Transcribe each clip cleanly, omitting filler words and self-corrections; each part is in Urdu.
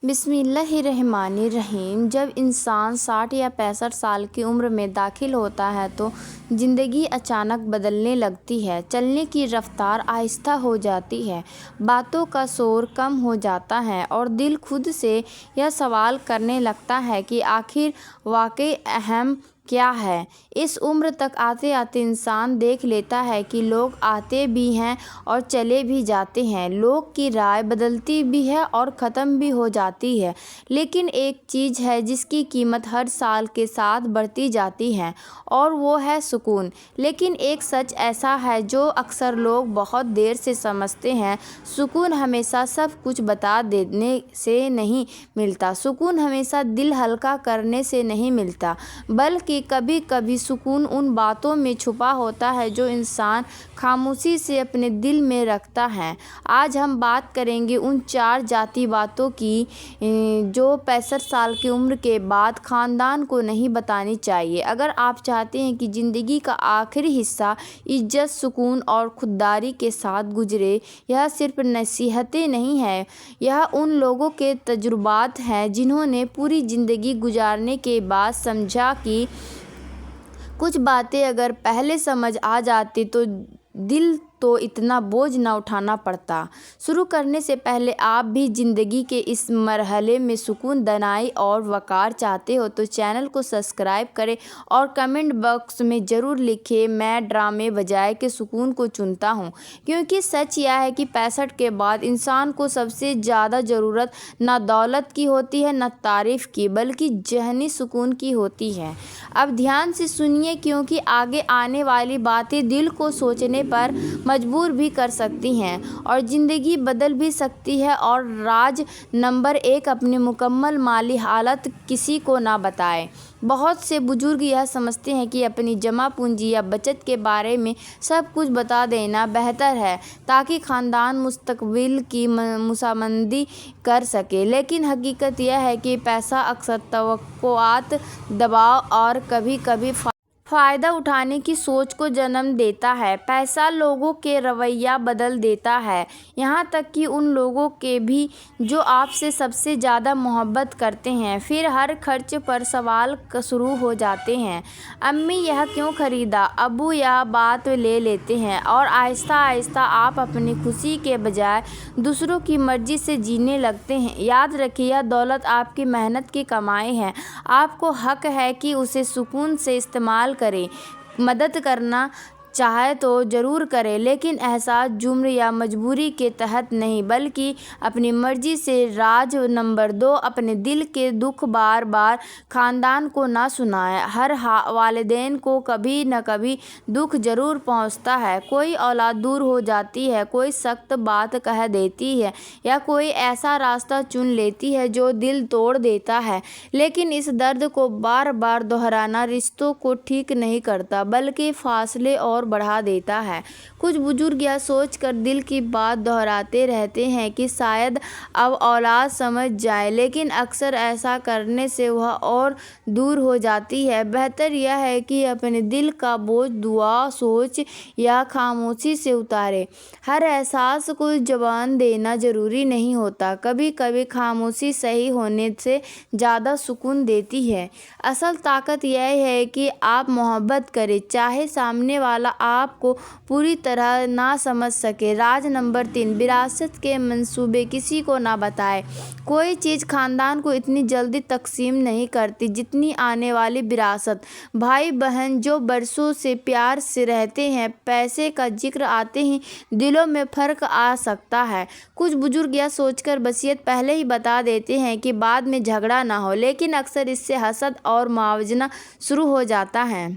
بسم اللہ الرحمن الرحیم۔ جب انسان 60 یا 65 سال کی عمر میں داخل ہوتا ہے تو زندگی اچانک بدلنے لگتی ہے۔ چلنے کی رفتار آہستہ ہو جاتی ہے، باتوں کا شور کم ہو جاتا ہے اور دل خود سے یہ سوال کرنے لگتا ہے کہ آخر واقعی اہم کیا ہے۔ اس عمر تک آتے آتے انسان دیکھ لیتا ہے کہ لوگ آتے بھی ہیں اور چلے بھی جاتے ہیں، لوگ کی رائے بدلتی بھی ہے اور ختم بھی ہو جاتی ہے، لیکن ایک چیز ہے جس کی قیمت ہر سال کے ساتھ بڑھتی جاتی ہے اور وہ ہے سکون۔ لیکن ایک سچ ایسا ہے جو اکثر لوگ بہت دیر سے سمجھتے ہیں، سکون ہمیشہ سب کچھ بتا دینے سے نہیں ملتا، سکون ہمیشہ دل ہلکا کرنے سے نہیں ملتا، بلکہ کبھی کبھی سکون ان باتوں میں چھپا ہوتا ہے جو انسان خاموشی سے اپنے دل میں رکھتا ہے۔ آج ہم بات کریں گے ان 4 ذاتی باتوں کی جو 65 سال کی عمر کے بعد خاندان کو نہیں بتانی چاہیے۔ اگر آپ چاہتے ہیں کہ زندگی کا آخری حصہ عزت، سکون اور خودداری کے ساتھ گزرے، یہ صرف نصیحتیں نہیں ہیں، یہ ان لوگوں کے تجربات ہیں جنہوں نے پوری زندگی گزارنے کے بعد سمجھا کہ کچھ باتیں اگر پہلے سمجھ آ جاتی تو دل تو اتنا بوجھ نہ اٹھانا پڑتا۔ شروع کرنے سے پہلے آپ بھی زندگی کے اس مرحلے میں سکون، دانائی اور وقار چاہتے ہو تو چینل کو سبسکرائب کریں اور کمنٹ باکس میں ضرور لکھیں، میں ڈرامے بجائے کے سکون کو چنتا ہوں، کیونکہ سچ یہ ہے کہ 65 کے بعد انسان کو سب سے زیادہ ضرورت نہ دولت کی ہوتی ہے، نہ تعریف کی، بلکہ ذہنی سکون کی ہوتی ہے۔ اب دھیان سے سنیے، کیونکہ آگے آنے والی باتیں دل کو سوچنے پر مجبور بھی کر سکتی ہیں اور زندگی بدل بھی سکتی ہے۔ اور راز نمبر 1، اپنی مکمل مالی حالت کسی کو نہ بتائیں۔ بہت سے بزرگ یہ سمجھتے ہیں کہ اپنی جمع پونجی یا بچت کے بارے میں سب کچھ بتا دینا بہتر ہے تاکہ خاندان مستقبل کی مسامندی کر سکے، لیکن حقیقت یہ ہے کہ پیسہ اکثر توقعات، دباؤ اور کبھی کبھی فائدہ اٹھانے کی سوچ کو جنم دیتا ہے۔ پیسہ لوگوں کے رویہ بدل دیتا ہے، یہاں تک کہ ان لوگوں کے بھی جو آپ سے سب سے زیادہ محبت کرتے ہیں۔ پھر ہر خرچ پر سوال شروع ہو جاتے ہیں، امی یہ کیوں خریدا، ابو یہ بات لے لیتے ہیں، اور آہستہ آہستہ آپ اپنی خوشی کے بجائے دوسروں کی مرضی سے جینے لگتے ہیں۔ یاد رکھیں، یہ دولت آپ کی محنت کی کمائی ہے، آپ کو حق ہے کہ اسے سکون سے استعمال کریں۔ مدد کرنا چاہے تو ضرور کریں، لیکن احساس، جرم یا مجبوری کے تحت نہیں، بلکہ اپنی مرضی سے۔ راز نمبر 2، اپنے دل کے دکھ بار بار خاندان کو نہ سنائیں۔ ہر والدین کو کبھی نہ کبھی دکھ ضرور پہنچتا ہے، کوئی اولاد دور ہو جاتی ہے، کوئی سخت بات کہہ دیتی ہے یا کوئی ایسا راستہ چن لیتی ہے جو دل توڑ دیتا ہے، لیکن اس درد کو بار بار دہرانا رشتوں کو ٹھیک نہیں کرتا بلکہ فاصلے اور بڑھا دیتا ہے۔ کچھ بزرگ یہ سوچ کر دل کی بات دہراتے رہتے ہیں کہ شاید اب اولاد سمجھ جائے، لیکن اکثر ایسا کرنے سے وہ اور دور ہو جاتی ہے۔ بہتر یہ ہے کہ اپنے دل کا بوجھ دعا، سوچ یا خاموشی سے اتاریں۔ ہر احساس کو زبان دینا ضروری نہیں ہوتا، کبھی کبھی خاموشی صحیح ہونے سے زیادہ سکون دیتی ہے۔ اصل طاقت یہ ہے کہ آپ محبت کریں، چاہے سامنے والا آپ کو پوری طرح نہ سمجھ سکے۔ راز نمبر 3، وراثت کے منصوبے کسی کو نہ بتائیں۔ کوئی چیز خاندان کو اتنی جلدی تقسیم نہیں کرتی جتنی آنے والی وراثت۔ بھائی بہن جو برسوں سے پیار سے رہتے ہیں، پیسے کا ذکر آتے ہی دلوں میں فرق آ سکتا ہے۔ کچھ بزرگ یہ سوچ کر وصیت پہلے ہی بتا دیتے ہیں کہ بعد میں جھگڑا نہ ہو، لیکن اکثر اس سے حسد اور موازنہ شروع ہو جاتا ہے۔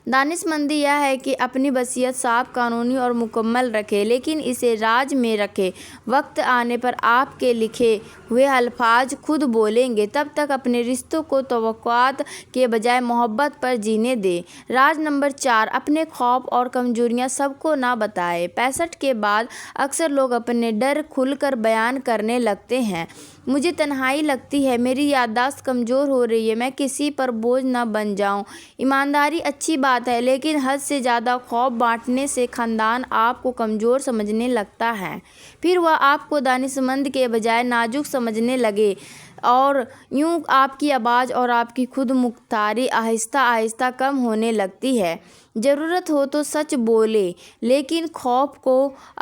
دانشمندی یہ ہے کہ اپنی وصیت صاف، قانونی اور مکمل رکھیں، لیکن اسے راز میں رکھیں۔ وقت آنے پر آپ کے لکھے ہوئے الفاظ خود بولیں گے، تب تک اپنے رشتوں کو توقعات کے بجائے محبت پر جینے دیں۔ راز نمبر 4، اپنے خوف اور کمزوریاں سب کو نہ بتائیں۔ 65 کے بعد اکثر لوگ اپنے ڈر کھل کر بیان کرنے لگتے ہیں۔ مجھے تنہائی لگتی ہے، میری یادداشت کمزور ہو رہی ہے، میں کسی پر بوجھ نہ بن جاؤں۔ ایمانداری اچھی اچھی بات ہے، لیکن حد سے زیادہ خوف بانٹنے سے خاندان آپ کو کمزور سمجھنے لگتا ہے۔ پھر وہ آپ کو دانشمند کے بجائے نازک سمجھنے لگے اور یوں آپ کی آواز اور آپ کی خود مختاری آہستہ آہستہ کم ہونے لگتی ہے۔ ضرورت ہو تو سچ بولیں، لیکن خوف کو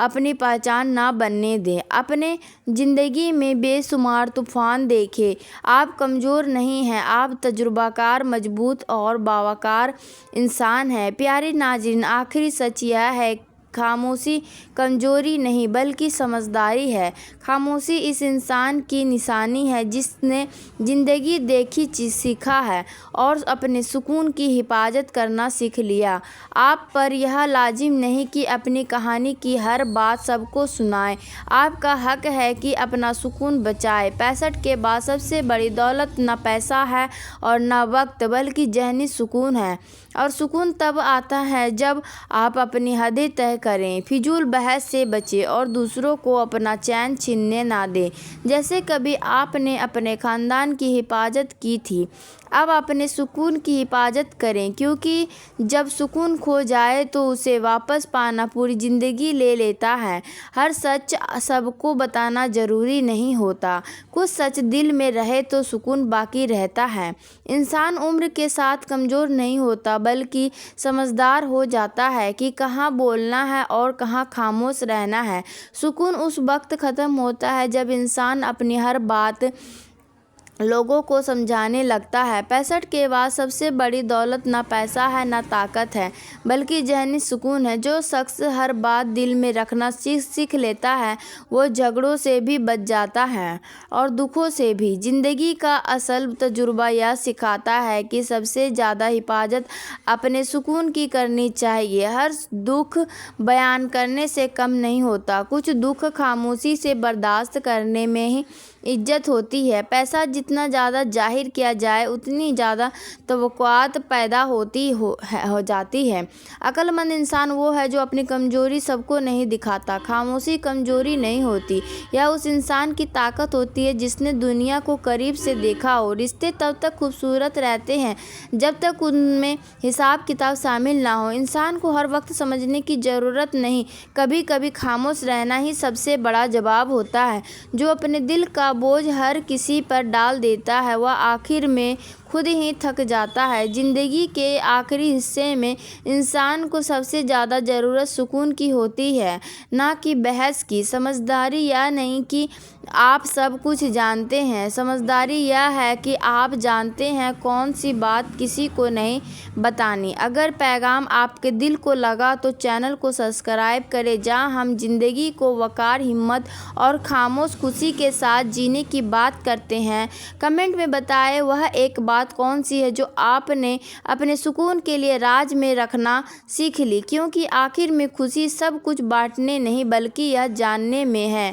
اپنی پہچان نہ بننے دیں۔ اپنے زندگی میں بے شمار طوفان دیکھے، آپ کمزور نہیں ہیں، آپ تجربہ کار، مضبوط اور باوقار انسان ہیں۔ پیارے ناظرین، آخری سچ یہ ہے، خاموشی کمزوری نہیں بلکہ سمجھداری ہے۔ خاموشی اس انسان کی نشانی ہے جس نے زندگی دیکھی سیکھا ہے اور اپنے سکون کی حفاظت کرنا سیکھ لیا۔ آپ پر یہ لازم نہیں کہ اپنی کہانی کی ہر بات سب کو سنائیں۔ آپ کا حق ہے کہ اپنا سکون بچائیں۔ 65 کے بعد سب سے بڑی دولت نہ پیسہ ہے اور نہ وقت، بلکہ ذہنی سکون ہے، اور سکون تب آتا ہے جب آپ اپنی حدیں طے کریں، فضول بحث سے بچیں اور دوسروں کو اپنا چین چھیننے نہ دیں۔ جیسے کبھی آپ نے اپنے خاندان کی حفاظت کی تھی، اب اپنے سکون کی حفاظت کریں، کیونکہ جب سکون کھو جائے تو اسے واپس پانا پوری زندگی لے لیتا ہے۔ ہر سچ سب کو بتانا ضروری نہیں ہوتا، کچھ سچ دل میں رہے تو سکون باقی رہتا ہے۔ انسان عمر کے ساتھ کمزور نہیں ہوتا بلکہ سمجھدار ہو جاتا ہے کہ کہاں بولنا ہے اور کہاں خاموش رہنا ہے۔ سکون اس وقت ختم ہوتا ہے جب انسان اپنی ہر بات لوگوں کو سمجھانے لگتا ہے۔ 65 کے بعد سب سے بڑی دولت نہ پیسہ ہے نہ طاقت ہے، بلکہ ذہنی سکون ہے۔ جو شخص ہر بات دل میں رکھنا سیکھ لیتا ہے وہ جھگڑوں سے بھی بچ جاتا ہے اور دکھوں سے بھی۔ زندگی کا اصل تجربہ یہ سکھاتا ہے کہ سب سے زیادہ حفاظت اپنے سکون کی کرنی چاہیے۔ ہر دکھ بیان کرنے سے کم نہیں ہوتا، کچھ دکھ خاموشی سے برداشت کرنے میں ہی عزت ہوتی ہے۔ پیسہ جتنا زیادہ ظاہر کیا جائے اتنی زیادہ توقعات پیدا ہو جاتی ہے۔ عقل مند انسان وہ ہے جو اپنی کمزوری سب کو نہیں دکھاتا۔ خاموشی کمزوری نہیں ہوتی، یہ اس انسان کی طاقت ہوتی ہے جس نے دنیا کو قریب سے دیکھا ہو۔ رشتے تب تک خوبصورت رہتے ہیں جب تک ان میں حساب کتاب شامل نہ ہو۔ انسان کو ہر وقت سمجھنے کی ضرورت نہیں، کبھی کبھی خاموش رہنا ہی سب سے بڑا جواب ہوتا ہے۔ جو اپنے دل کا بوجھ ہر کسی پر ڈال دیتا ہے وہ آخر میں خود ہی تھک جاتا ہے۔ زندگی کے آخری حصے میں انسان کو سب سے زیادہ ضرورت سکون کی ہوتی ہے، نہ کہ بحث کی۔ سمجھداری یہ نہیں کہ آپ سب کچھ جانتے ہیں، سمجھداری یہ ہے کہ آپ جانتے ہیں کون سی بات کسی کو نہیں بتانی۔ اگر پیغام آپ کے دل کو لگا تو چینل کو سبسکرائب کریں، جہاں ہم زندگی کو وقار، ہمت اور خاموش خوشی کے ساتھ جینے کی بات کرتے ہیں۔ کمنٹ میں بتائیں وہ ایک بات کون سی ہے جو آپ نے اپنے سکون کے لیے راز میں رکھنا سیکھ لی، کیونکہ آخر میں خوشی سب کچھ بانٹنے نہیں بلکہ یہ جاننے میں ہے